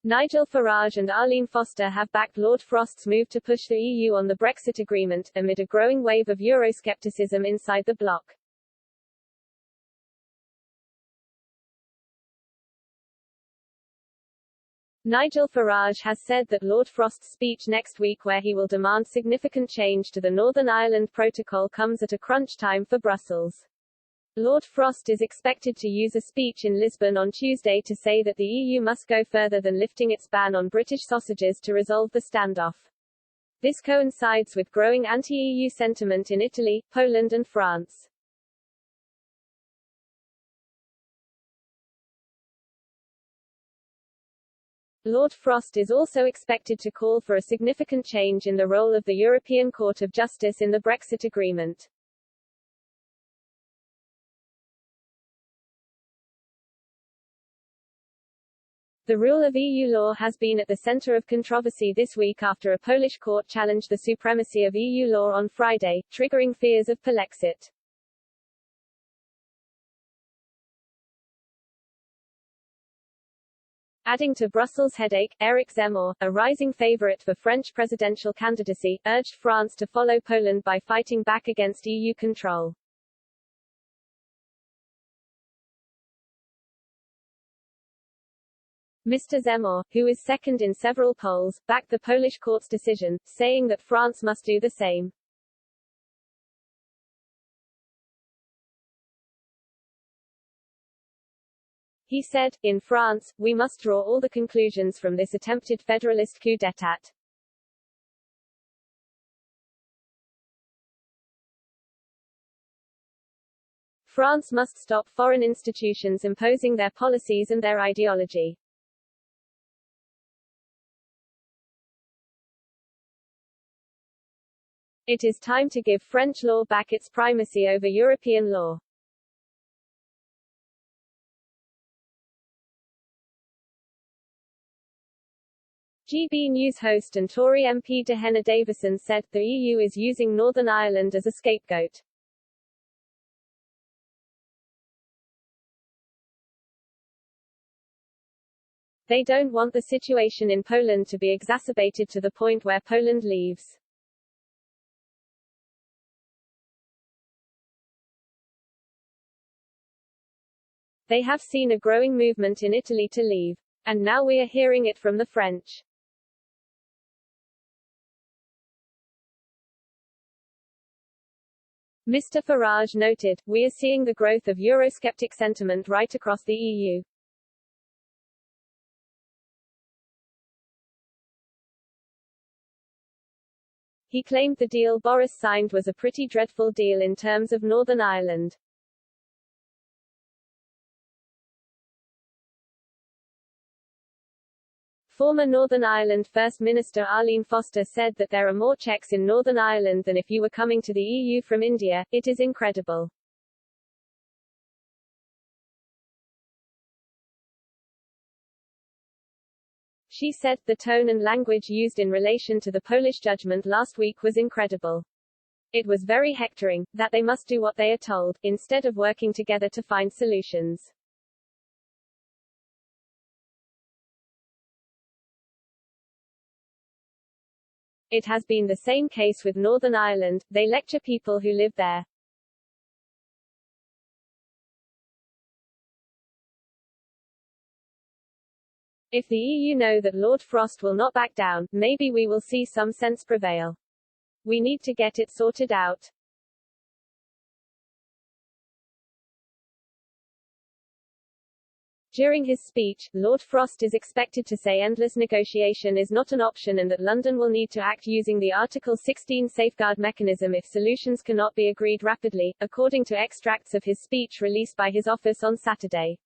Nigel Farage and Arlene Foster have backed Lord Frost's move to push the EU on the Brexit agreement, amid a growing wave of Euroscepticism inside the bloc. Nigel Farage has said that Lord Frost's speech next week, where he will demand significant change to the Northern Ireland Protocol, comes at a crunch time for Brussels. Lord Frost is expected to use a speech in Lisbon on Tuesday to say that the EU must go further than lifting its ban on British sausages to resolve the standoff. This coincides with growing anti-EU sentiment in Italy, Poland and France. Lord Frost is also expected to call for a significant change in the role of the European Court of Justice in the Brexit agreement. The rule of EU law has been at the centre of controversy this week after a Polish court challenged the supremacy of EU law on Friday, triggering fears of Polexit. Adding to Brussels' headache, Éric Zemmour, a rising favourite for French presidential candidacy, urged France to follow Poland by fighting back against EU control. Mr. Zemmour, who is second in several polls, backed the Polish court's decision, saying that France must do the same. He said, "In France, we must draw all the conclusions from this attempted federalist coup d'état." France must stop foreign institutions imposing their policies and their ideology. It is time to give French law back its primacy over European law. GB News host and Tory MP Dehenna Davison said, the EU is using Northern Ireland as a scapegoat. They don't want the situation in Poland to be exacerbated to the point where Poland leaves. They have seen a growing movement in Italy to leave. And now we are hearing it from the French. Mr. Farage noted, we are seeing the growth of Eurosceptic sentiment right across the EU. He claimed the deal Boris signed was a pretty dreadful deal in terms of Northern Ireland. Former Northern Ireland First Minister Arlene Foster said that there are more checks in Northern Ireland than if you were coming to the EU from India. It is incredible. She said, the tone and language used in relation to the Polish judgment last week was incredible. It was very hectoring, that they must do what they are told, instead of working together to find solutions. It has been the same case with Northern Ireland, they lecture people who live there. If the EU know that Lord Frost will not back down, maybe we will see some sense prevail. We need to get it sorted out. During his speech, Lord Frost is expected to say endless negotiation is not an option and that London will need to act using the Article 16 safeguard mechanism if solutions cannot be agreed rapidly, according to extracts of his speech released by his office on Saturday.